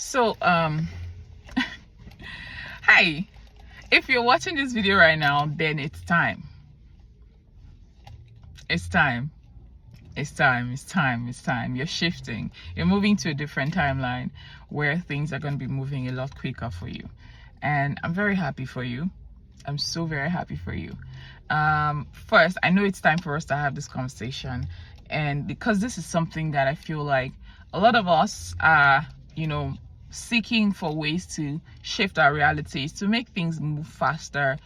So, hi. If you're watching this video right now, then it's time. It's time. It's time. It's time. It's time. You're shifting. You're moving to a different timeline where things are going to be moving a lot quicker for you. And I'm very happy for you. I'm so very happy for you. First, I know it's time for us to have this conversation. And because this is something that I feel like a lot of us are, seeking for ways to shift our realities, to make things move faster,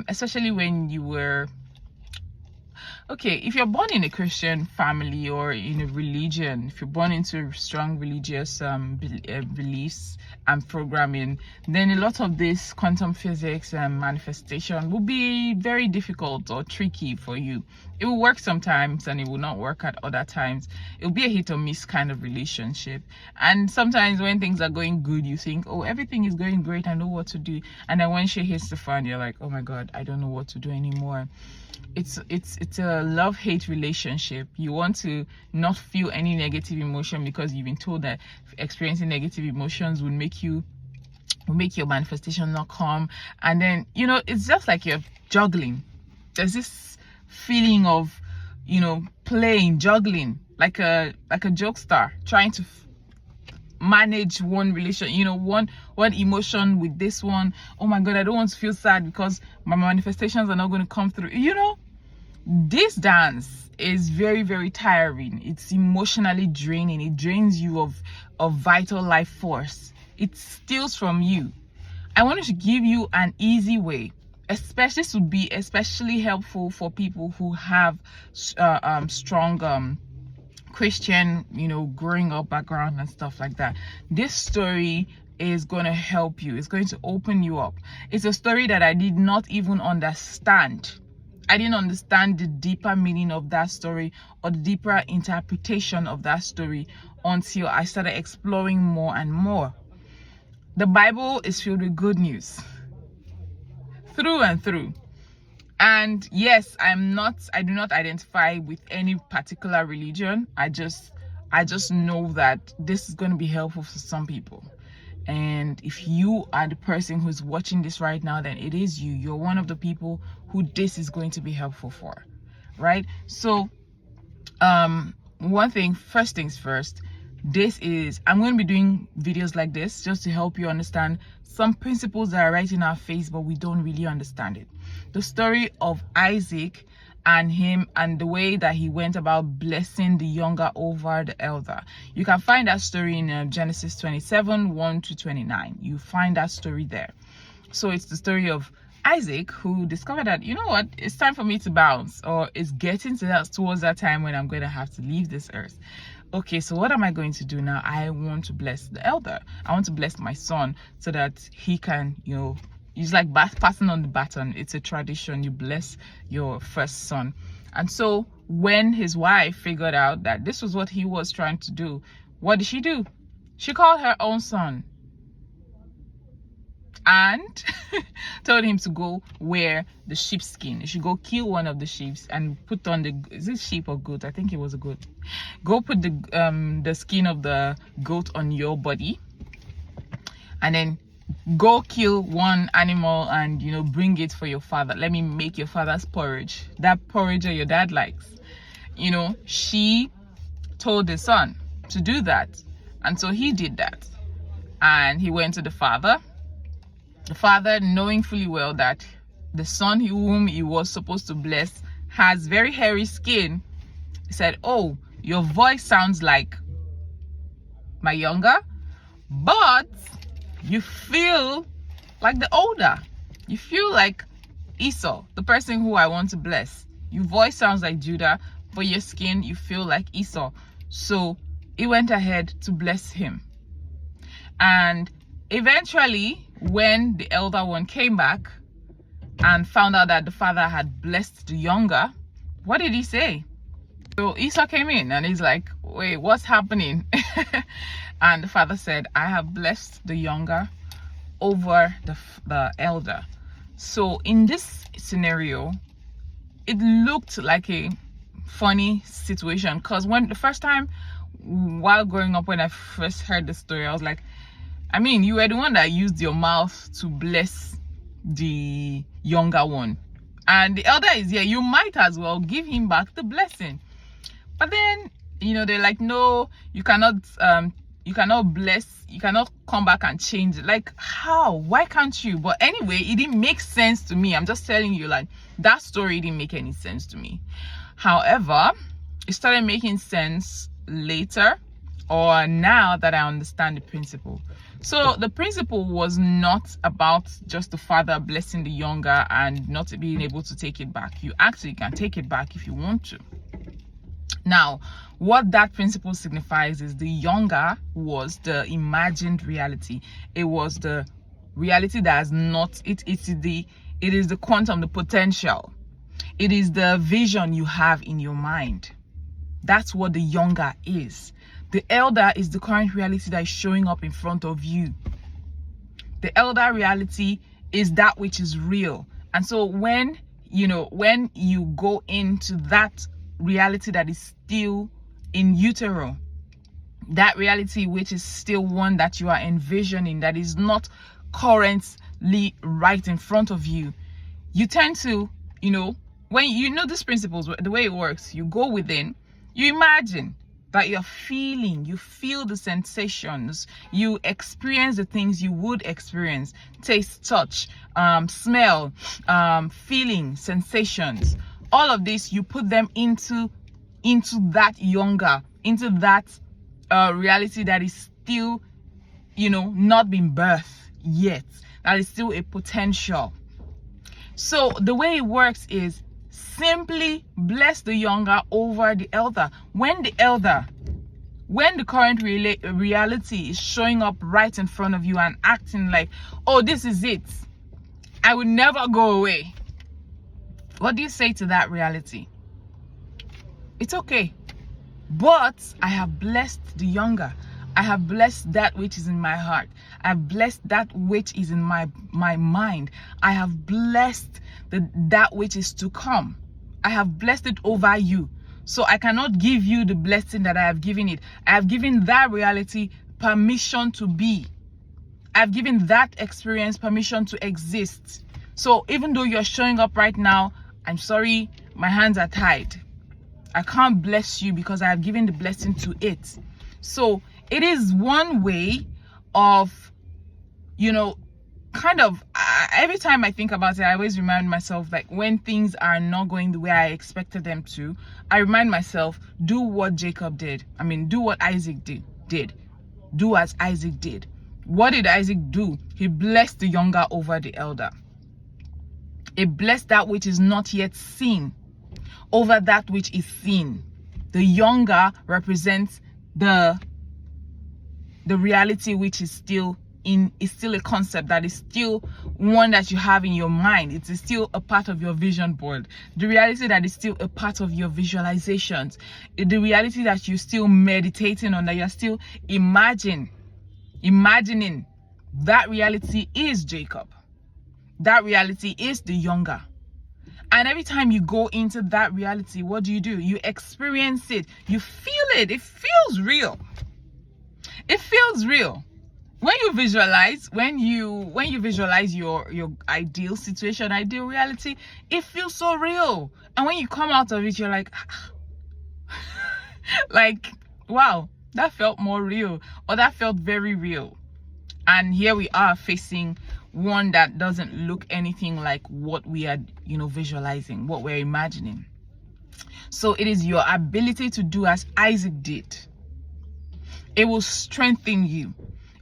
especially when you were if you're born in a Christian family or in a religion, if you're born into strong religious beliefs and programming, then a lot of this quantum physics and manifestation will be very difficult or tricky for you. It will work sometimes and it will not work at other times. It will be a hit or miss kind of relationship. And sometimes when things are going good, you think, oh, everything is going great, I know what to do. And then when shit hits the fan, you're like, oh my God, I don't know what to do anymore. It's a love-hate relationship. You want to not feel any negative emotion because you've been told that experiencing negative emotions will make your manifestation not come. And then it's just like you're juggling. There's this feeling of juggling like a jokester trying to manage one relation, one emotion with this one. Oh my God, I don't want to feel sad because my manifestations are not going to come through. This dance is very, very tiring. It's emotionally draining. It drains you of vital life force. It steals from you. I wanted to give you an easy way. This would be especially helpful for people who have strong Christian, growing up background and stuff like that. This story is going to help you. It's going to open you up. It's a story that I did not even understand. I didn't understand the deeper meaning of that story or the deeper interpretation of that story until I started exploring more and more. The Bible is filled with good news through and through. And yes, I do not identify with any particular religion. I just know that this is going to be helpful for some people. And if you are the person who's watching this right now, then it is you. You're one of the people who this is going to be helpful for, right? So, first things first, I'm going to be doing videos like this just to help you understand some principles that are right in our face, but we don't really understand it. The story of Isaac and him and the way that he went about blessing the younger over the elder. You can find that story in Genesis 27, 1 to 29. You find that story there. So it's the story of Isaac who discovered that, it's time for me to bounce, or it's getting towards that time when I'm going to have to leave this earth. Okay, so what am I going to do now? I want to bless the elder. I want to bless my son so that he can, it's like passing on the baton. It's a tradition. You bless your first son. And so when his wife figured out that this was what he was trying to do, what did she do? She called her own son and told him to go wear the sheepskin. He should go kill one of the sheep and put on is it sheep or goat? I think it was a goat. Go put the skin of the goat on your body, and then go kill one animal and bring it for your father. Let me make your father's porridge, that porridge that your dad likes. She told the son to do that, and so he did that, and he went to the father. The father, knowing fully well that the son whom he was supposed to bless has very hairy skin, he said, oh, your voice sounds like my younger, but you feel like the older. You feel like Esau, the person who I want to bless. Your voice sounds like Judah, but your skin, you feel like Esau. So he went ahead to bless him. And eventually, when the elder one came back and found out that the father had blessed the younger, what did he say? So Esau came in and he's like, wait, what's happening? And the father said, I have blessed the younger over the elder. So in this scenario, it looked like a funny situation, because when the first time while growing up, when I first heard the story, I was like, I mean, you were the one that used your mouth to bless the younger one, and the elder is here. You might as well give him back the blessing. But then, they're like, no, you cannot bless, you cannot come back and change it. Like, how? Why can't you? But anyway, it didn't make sense to me. I'm just telling you, like, that story didn't make any sense to me. However, it started making sense later, or now that I understand the principle. So the principle was not about just the father blessing the younger and not being able to take it back. You actually can take it back if you want to. Now, what that principle signifies is the younger was the imagined reality. It was the reality that is not, it is the quantum, the potential. It is the vision you have in your mind. That's what the younger is. The elder is the current reality that is showing up in front of you. The elder reality is that which is real. And so when you go into that reality that is still in utero, that reality which is still one that you are envisioning, that is not currently right in front of you, you tend to, when you know these principles, the way it works, you go within, you imagine that you feel the sensations, you experience the things you would experience, taste, touch, smell, feeling, sensations. All of this, you put them into that younger, into that reality that is still, not been birthed yet, that is still a potential. So the way it works is simply bless the younger over the elder. When the current reality is showing up right in front of you and acting like, oh, this is it, I would never go away. What do you say to that reality? It's okay, but I have blessed the younger. I have blessed that which is in my heart. I have blessed that which is in my mind. I have blessed that which is to come. I have blessed it over you. So I cannot give you the blessing that I have given it. I have given that reality permission to be. I have given that experience permission to exist. So even though you're showing up right now, I'm sorry, my hands are tied. I can't bless you because I have given the blessing to it. So it is one way of, every time I think about it, I always remind myself, like, when things are not going the way I expected them to, I remind myself, do what Jacob did. Do what Isaac did. Do as Isaac did. What did Isaac do? He blessed the younger over the elder. He blessed that which is not yet seen over that which is seen. The younger represents the reality which is still a concept, that is still one that you have in your mind. It is still a part of your vision board. The reality that is still a part of your visualizations. The reality that you're still meditating on, that you're still imagining. That reality is Jacob. That reality is the younger. And every time you go into that reality, what do? You experience it. You feel it. It feels real. It feels real. When you visualize, when you visualize your ideal situation, ideal reality, it feels so real. And when you come out of it, you're like, like, wow, that felt more real, or that felt very real. And here we are facing one that doesn't look anything like what we are, visualizing, what we're imagining. So it is your ability to do as Isaac did. It will strengthen you.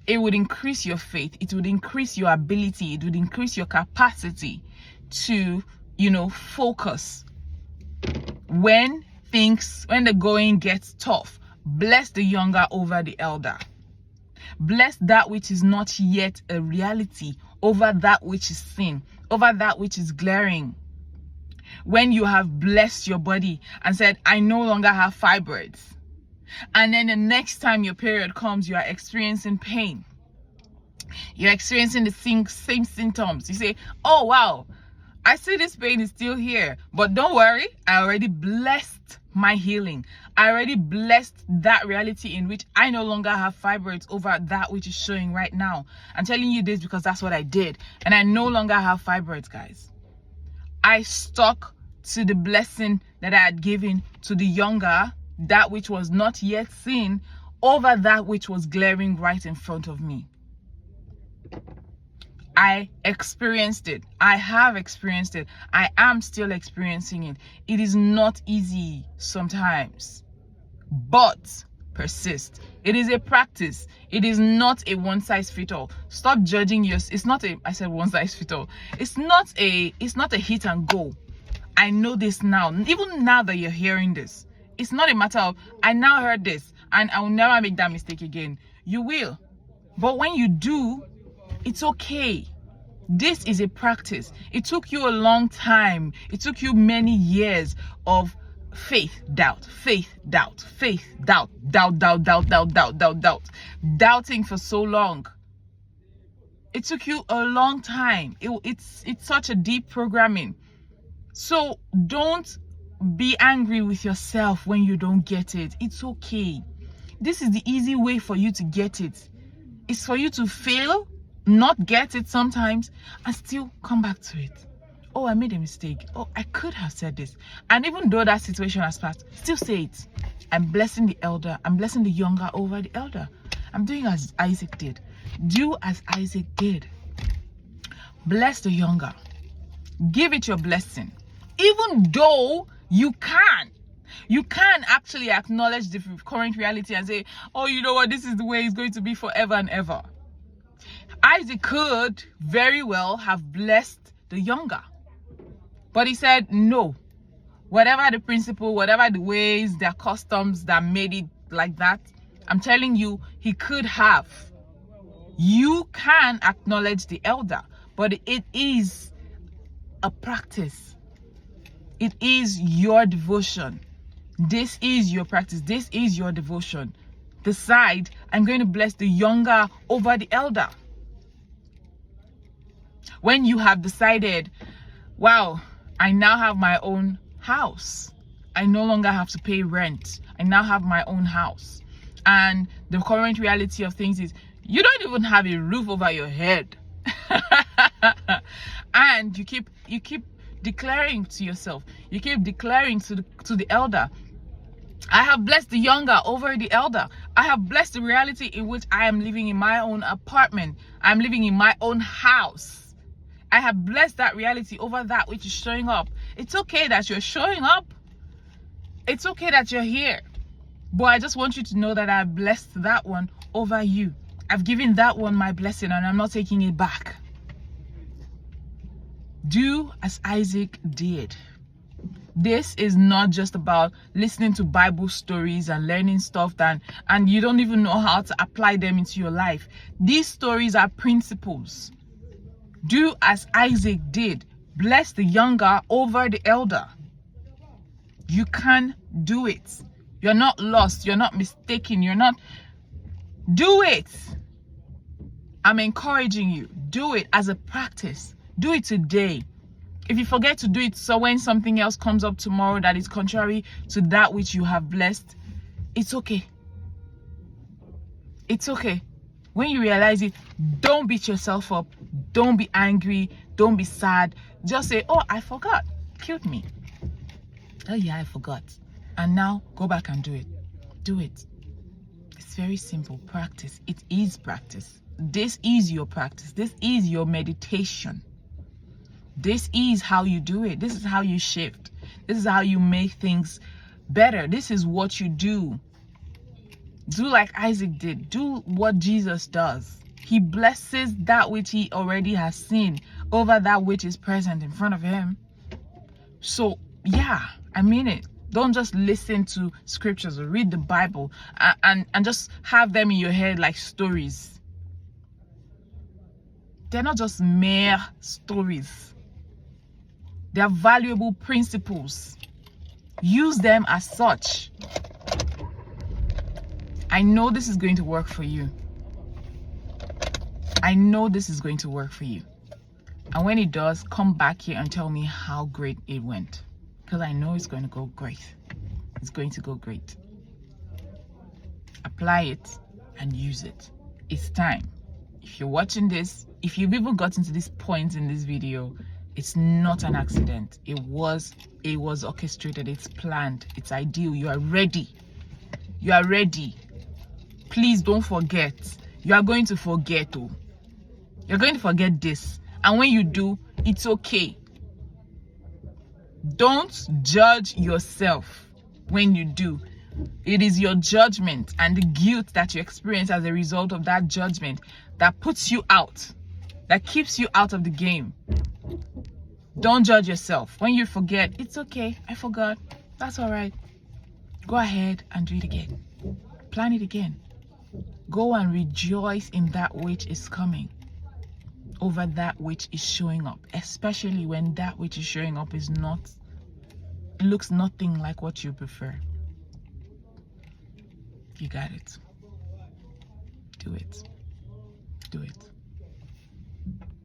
It would increase your faith. It would increase your ability. It would increase your capacity to, focus. When the going gets tough, bless the younger over the elder. Bless that which is not yet a reality over that which is seen, over that which is glaring. When you have blessed your body and said, I no longer have fibroids, and then the next time your period comes, you are experiencing pain. You're experiencing the same symptoms. You say, oh wow, I see this pain is still here, but don't worry, I already blessed my healing. I already blessed that reality in which I no longer have fibroids over that which is showing right now. I'm telling you this because that's what I did. And I no longer have fibroids, guys. I stuck to the blessing that I had given to the younger, that which was not yet seen, over that which was glaring right in front of me. I experienced it. I have experienced it. I am still experiencing it. It is not easy sometimes, but persist. It is a practice. It is not a one size fit all. Stop judging it's not a, I said one size fit all. It's not a hit and go. I know this now. Even now that you're hearing this, it's not a matter of, I now heard this and I will never make that mistake again. You will. But when you do, it's okay. This is a practice. It took you a long time. It took you many years of faith, doubt, doubt, doubting for so long. It took you a long time. It's such a deep programming. So don't be angry with yourself when you don't get it. It's okay. This is the easy way for you to get it. It's for you to fail, not get it sometimes, and still come back to it. Oh, I made a mistake. Oh, I could have said this. And even though that situation has passed, still say it. I'm blessing the elder. I'm blessing the younger over the elder. I'm doing as Isaac did. Do as Isaac did. Bless the younger. Give it your blessing. Even though you can actually acknowledge the current reality and say, oh, you know what, this is the way it's going to be forever and ever. Isaac could very well have blessed the younger, but he said no. Whatever the principle, whatever the ways, their customs that made it like that, I'm telling you, he could have. You can acknowledge the elder, but it is a practice. It is your devotion. This is your practice. This is your devotion. Decide, I'm going to bless the younger over the elder. When you have decided, wow, I now have my own house. I no longer have to pay rent. I now have my own house. And the current reality of things is you don't even have a roof over your head. And you keep declaring to yourself, you keep declaring to the elder, I have blessed the younger over the elder. I have blessed the reality in which I am living in my own apartment. I'm living in my own house. I have blessed that reality over that which is showing up. It's okay that you're showing up. It's okay that you're here. But I just want you to know that I've blessed that one over you. I've given that one my blessing and I'm not taking it back. Do as Isaac did. This is not just about listening to Bible stories and learning stuff and you don't even know how to apply them into your life. These stories are principles. Do as Isaac did. Bless the younger over the elder. You can do it. You're not lost. You're not mistaken. You're not. Do it. I'm encouraging you. Do it as a practice. Do it today. If you forget to do it, so when something else comes up tomorrow that is contrary to that which you have blessed, it's okay. It's okay. When you realize it, don't beat yourself up. Don't be angry. Don't be sad. Just say, oh, I forgot. Killed me. Oh yeah, I forgot. And now go back and do it. Do it. It's very simple. Practice. It is practice. This is your practice. This is your meditation. This is how you do it. This is how you shift. This is how you make things better. This is what you do. Do like Isaac did. Do what Jesus does. He blesses that which he already has seen over that which is present in front of him. So, yeah, I mean it. Don't just listen to scriptures or read the Bible and just have them in your head like stories. They're not just mere stories. They're valuable principles. Use them as such. I know this is going to work for you. I know this is going to work for you. And when it does, come back here and tell me how great it went. Because I know it's going to go great. it's going to go great. Apply it and use it. It's time. If you're watching this, if you've even gotten to this point in this video, it's not an accident. It was orchestrated. It's planned. It's ideal. You are ready. You are ready. Please don't forget. You are going to forget. Oh, you're going to forget this. And when you do, it's okay. Don't judge yourself when you do. It is your judgment and the guilt that you experience as a result of that judgment that puts you out, that keeps you out of the game. Don't judge yourself. When you forget, it's okay. I forgot. That's all right. Go ahead and do it again. Plan it again. Go and rejoice in that which is coming over that which is showing up, especially when that which is showing up is not, it looks nothing like what you prefer. You got it. Do it. Do it.